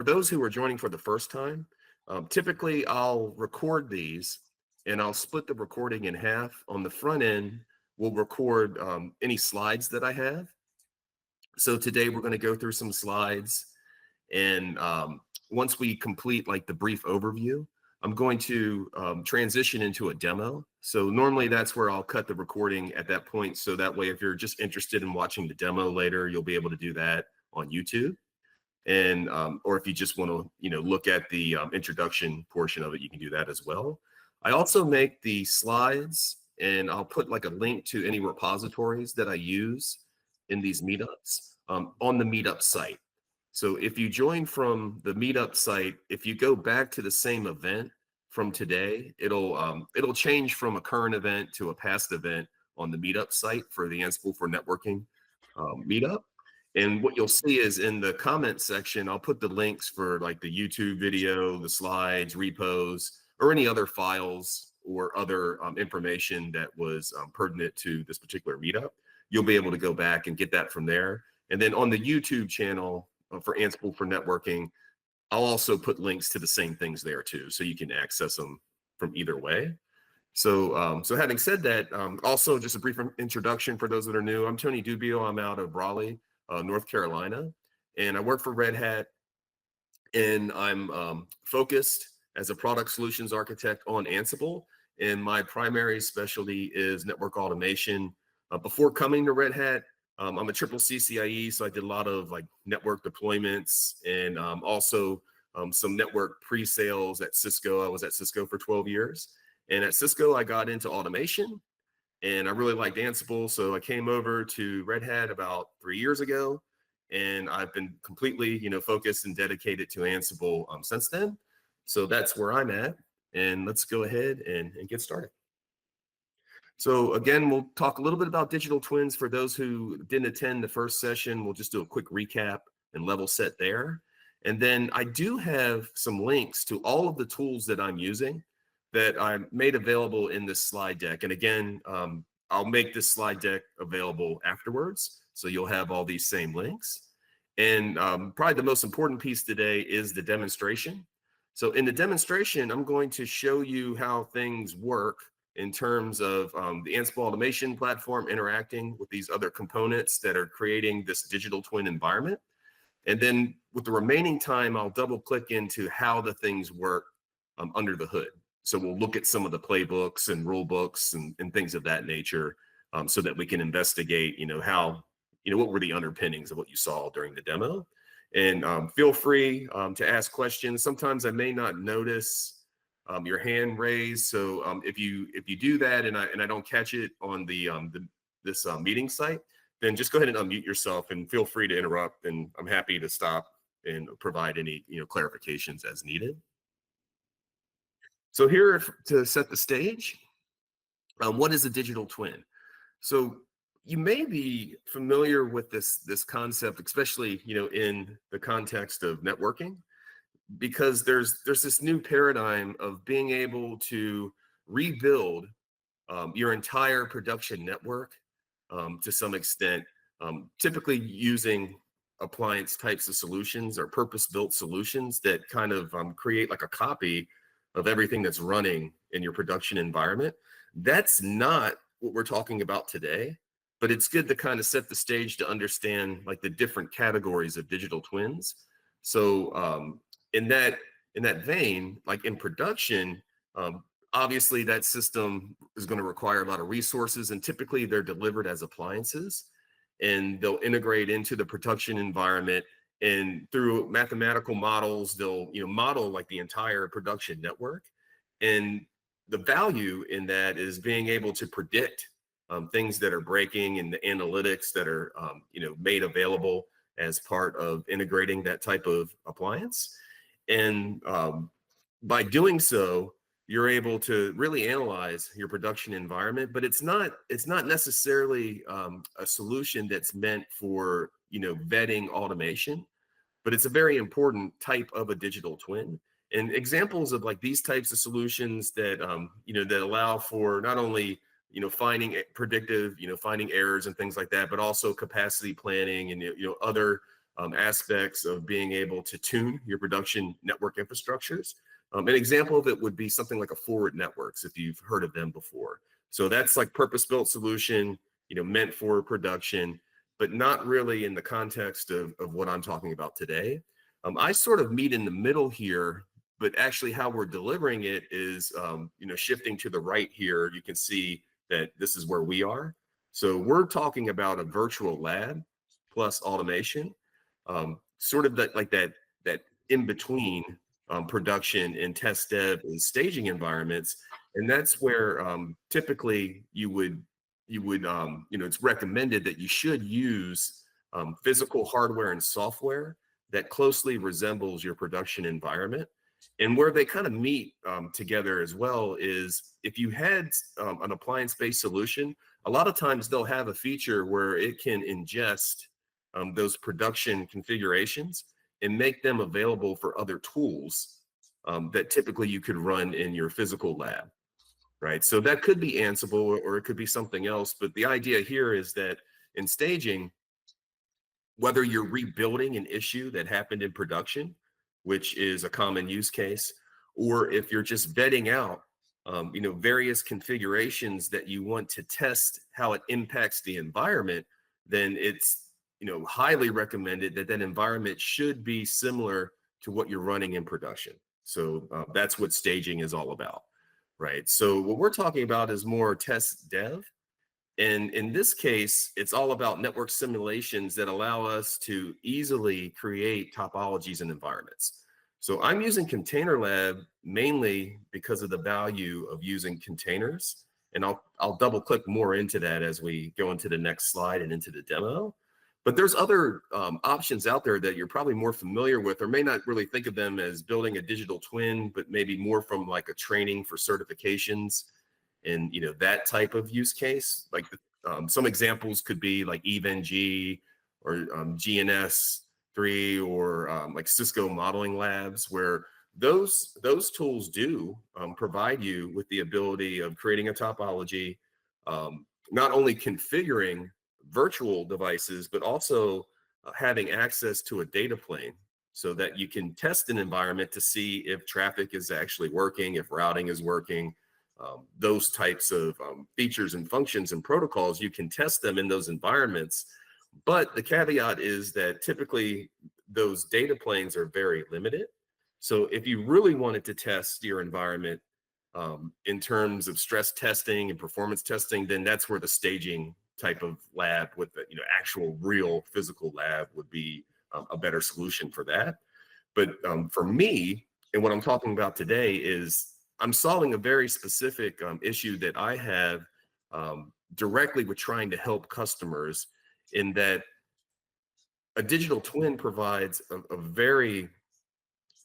for those who are joining for the first time, typically I'll record these and I'll split the recording in half. On the front end, we'll record any slides that I have. So today we're going to go through some slides, and once we complete like the brief overview, I'm going to transition into a demo. So normally that's where I'll cut the recording at that point. So that way, if you're just interested in watching the demo later, you'll be able to do that on YouTube. And or if you just want to look at the introduction portion of it, you can do that as well. I also make the slides, and I'll put like a link to any repositories that I use in these meetups on the Meetup site. So if you join from the Meetup site, if you go back to the same event from today, it'll change from a current event to a past event on the Meetup site for the Ansible for Networking meetup. And what you'll see is in the comment section, I'll put the links for like the YouTube video, the slides, repos, or any other files or other information that was pertinent to this particular meetup. You'll be able to go back and get that from there. And then on the YouTube channel for Ansible for Networking, I'll also put links to the same things there too, so you can access them from either way. So, so having said that, also just a brief introduction for those that are new. I'm Tony Dubio. I'm out of Raleigh, North Carolina, and I work for Red Hat, and I'm focused as a product solutions architect on Ansible, and my primary specialty is network automation. Before coming to Red Hat, I'm a triple CCIE, so I did a lot of like network deployments and also some network pre-sales at Cisco. I was at Cisco for 12 years, and at Cisco I got into automation, and I really liked Ansible, so I came over to Red Hat about 3 years ago, and I've been completely, focused and dedicated to Ansible since then. So that's where I'm at, and let's go ahead and get started. So again, we'll talk a little bit about digital twins. For those who didn't attend the first session, we'll just do a quick recap and level set there. And then I do have some links to all of the tools that I'm using that I made available in this slide deck. And again, I'll make this slide deck available afterwards, so you'll have all these same links. And probably the most important piece today is the demonstration. So in the demonstration, I'm going to show you how things work in terms of the Ansible automation platform interacting with these other components that are creating this digital twin environment. And then with the remaining time, I'll double click into how the things work under the hood. So we'll look at some of the playbooks and rule books and things of that nature, so that we can investigate, how, what were the underpinnings of what you saw during the demo. And feel free to ask questions. Sometimes I may not notice your hand raised, so if you do that and I don't catch it on this meeting site, then just go ahead and unmute yourself and feel free to interrupt, and I'm happy to stop and provide any clarifications as needed. So here to set the stage, what is a digital twin? So you may be familiar with this concept, especially in the context of networking, because there's this new paradigm of being able to rebuild your entire production network to some extent, typically using appliance types of solutions or purpose-built solutions that kind of create like a copy of everything that's running in your production environment. That's not what we're talking about today, but it's good to kind of set the stage to understand like the different categories of digital twins. So in that vein, like in production, obviously that system is going to require a lot of resources, and typically they're delivered as appliances, and they'll integrate into the production environment, and through mathematical models, they'll model like the entire production network. And the value in that is being able to predict things that are breaking, and the analytics that are made available as part of integrating that type of appliance. And by doing so, you're able to really analyze your production environment, but it's not necessarily a solution that's meant for vetting automation, but it's a very important type of a digital twin. And examples of like these types of solutions that that allow for not only finding predictive, finding errors and things like that, but also capacity planning and other aspects of being able to tune your production network infrastructures. An example of it would be something like a forward networks, if you've heard of them before. So that's like purpose-built solution, meant for production, but not really in the context of what I'm talking about today. I sort of meet in the middle here, but actually how we're delivering it is, shifting to the right here. You can see that this is where we are. So we're talking about a virtual lab plus automation, sort of that in between production and test dev and staging environments. And that's where typically it's recommended that you should use physical hardware and software that closely resembles your production environment. And where they kind of meet together as well is if you had an appliance-based solution, a lot of times they'll have a feature where it can ingest those production configurations and make them available for other tools that typically you could run in your physical lab, right? So that could be Ansible or it could be something else. But the idea here is that in staging, whether you're rebuilding an issue that happened in production, which is a common use case, or if you're just vetting out, various configurations that you want to test how it impacts the environment, then it's, highly recommended that that environment should be similar to what you're running in production. So that's what staging is all about, right? So what we're talking about is more test dev. And in this case, it's all about network simulations that allow us to easily create topologies and environments. So I'm using containerlab mainly because of the value of using containers. And I'll double click more into that as we go into the next slide and into the demo. But there's other options out there that you're probably more familiar with, or may not really think of them as building a digital twin, but maybe more from like a training for certifications and that type of use case. Like some examples could be like EVNG or GNS3 or like Cisco modeling labs, where those tools do provide you with the ability of creating a topology, not only configuring virtual devices, but also having access to a data plane so that you can test an environment to see if traffic is actually working, if routing is working. Those types of features and functions and protocols, you can test them in those environments. But the caveat is that typically those data planes are very limited. So if you really wanted to test your environment in terms of stress testing and performance testing, then that's where the staging type of lab with the actual real physical lab would be a better solution for that. But for me, and what I'm talking about today is I'm solving a very specific issue that I have directly with trying to help customers, in that a digital twin provides a very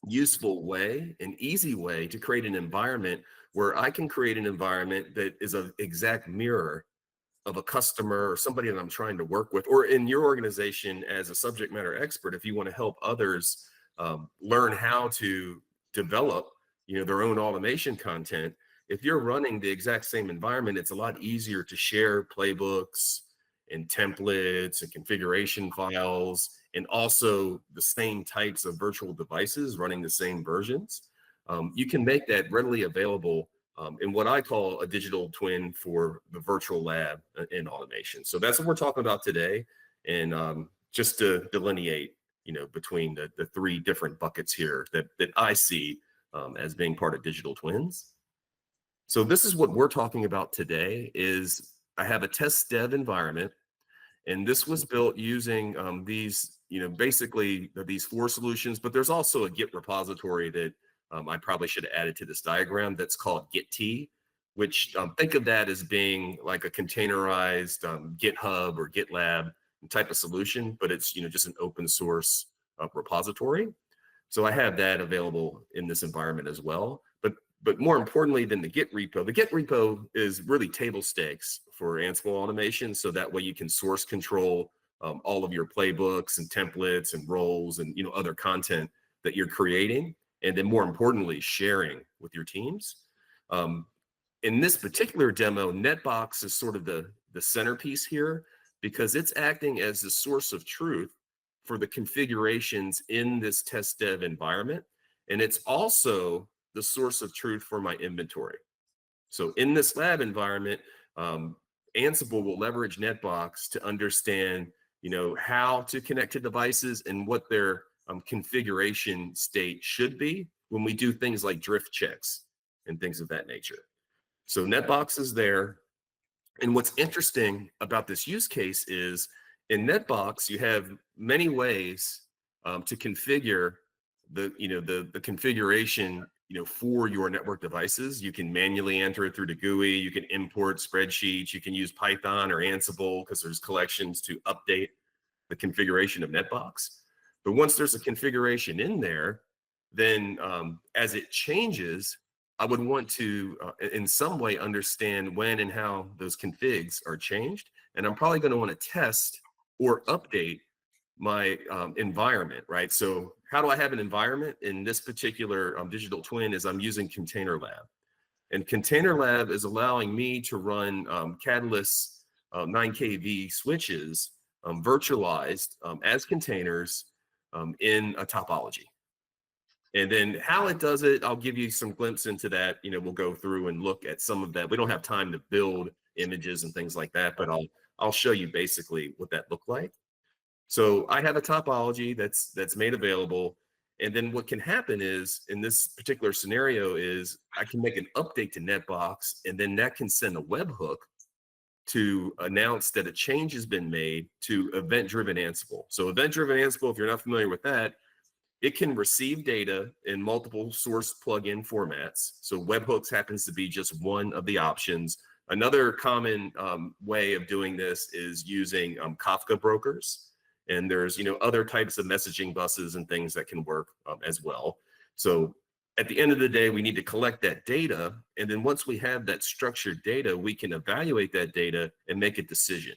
useful way, an easy way to create an environment where I can create an environment that is an exact mirror of a customer or somebody that I'm trying to work with, or in your organization as a subject matter expert, if you want to help others learn how to develop their own automation content. If you're running the exact same environment, it's a lot easier to share playbooks and templates and configuration files, and also the same types of virtual devices running the same versions. You can make that readily available in what I call a digital twin for the virtual lab in automation. So that's what we're talking about today. And just to delineate, between the three different buckets here that I see as being part of digital twins. So this is what we're talking about today. Is I have a test dev environment, and this was built using these, basically these four solutions, but there's also a Git repository that I probably should have added to this diagram that's called Git, which think of that as being like a containerized GitHub or GitLab type of solution, but it's just an open source repository. So I have that available in this environment as well. But more importantly than the Git repo is really table stakes for Ansible automation. So that way you can source control all of your playbooks and templates and roles and other content that you're creating, and then more importantly, sharing with your teams. In this particular demo, Netbox is sort of the centerpiece here, because it's acting as the source of truth for the configurations in this test dev environment. And it's also the source of truth for my inventory. So in this lab environment, Ansible will leverage Netbox to understand, how to connect to devices and what their configuration state should be when we do things like drift checks and things of that nature. So Netbox is there. And what's interesting about this use case is in Netbox, you have many ways to configure the configuration for your network devices. You can manually enter it through the GUI. You can import spreadsheets. You can use Python or Ansible because there's collections to update the configuration of Netbox. But once there's a configuration in there, then as it changes, I would want to, in some way, understand when and how those configs are changed. And I'm probably going to want to test or update my environment, right? So how do I have an environment in this particular digital twin is I'm using containerlab. And containerlab is allowing me to run Catalyst 9kV switches virtualized as containers in a topology. And then how it does it, I'll give you some glimpse into that. We'll go through and look at some of that. We don't have time to build images and things like that, but I'll show you basically what that looked like. So I have a topology that's made available. And then what can happen is in this particular scenario is I can make an update to Netbox, and then that can send a webhook to announce that a change has been made to event-driven Ansible. So event-driven Ansible, if you're not familiar with that, it can receive data in multiple source plugin formats. So webhooks happens to be just one of the options. Another common way of doing this is using Kafka brokers. And there's other types of messaging buses and things that can work as well. So at the end of the day, we need to collect that data. And then once we have that structured data, we can evaluate that data and make a decision.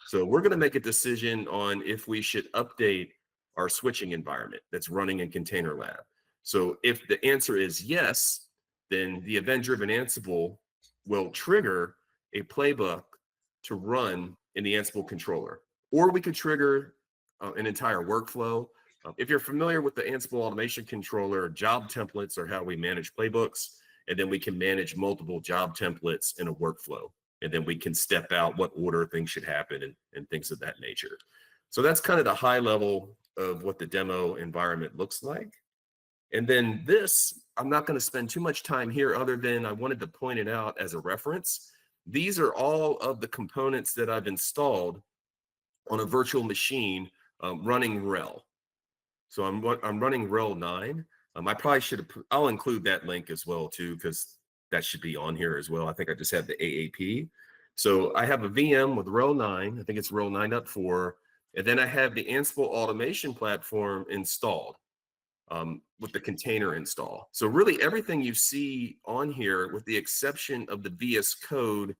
So we're going to make a decision on if we should update our switching environment that's running in containerlab. So if the answer is yes, then the event-driven Ansible will trigger a playbook to run in the Ansible controller. Or we could trigger an entire workflow. If you're familiar with the Ansible automation controller, job templates are how we manage playbooks, and then we can manage multiple job templates in a workflow. And then we can step out what order things should happen and things of that nature. So that's kind of the high level of what the demo environment looks like. And then this, I'm not going to spend too much time here other than I wanted to point it out as a reference. These are all of the components that I've installed on a virtual machine running RHEL. So I'm running RHEL 9. I probably should have, I'll include that link as well too, because that should be on here as well. I think I just have the AAP. So I have a VM with RHEL 9. I think it's RHEL 9.4. And then I have the Ansible automation platform installed with the container install. So really everything you see on here, with the exception of the VS Code,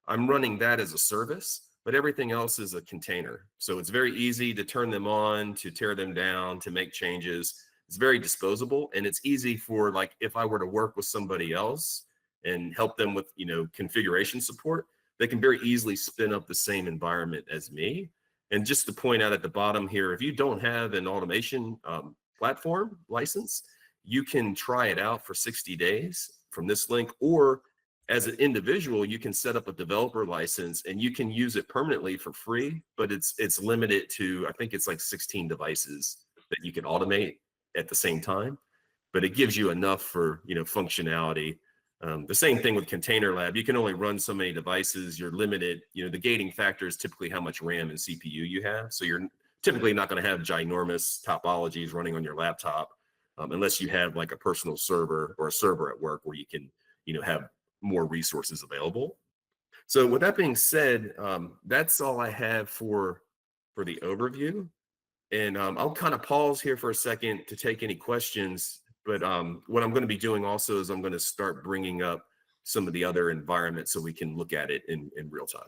I'm running that as a service, but everything else is a container. So it's very easy to turn them on, to tear them down, to make changes. It's very disposable, and it's easy for, like, if I were to work with somebody else and help them with, configuration support, they can very easily spin up the same environment as me. And just to point out at the bottom here, if you don't have an automation platform license, you can try it out for 60 days from this link, or as an individual, you can set up a developer license and you can use it permanently for free, but it's limited to, I think it's like 16 devices that you can automate at the same time, but it gives you enough for, functionality. The same thing with containerlab. You can only run so many devices. You're limited. The gating factor is typically how much RAM and CPU you have. So you're typically not going to have ginormous topologies running on your laptop unless you have like a personal server or a server at work where you can, have more resources available. So with that being said, that's all I have for the overview. And I'll kind of pause here for a second to take any questions. But what I'm going to be doing also is I'm going to start bringing up some of the other environments so we can look at it in real time.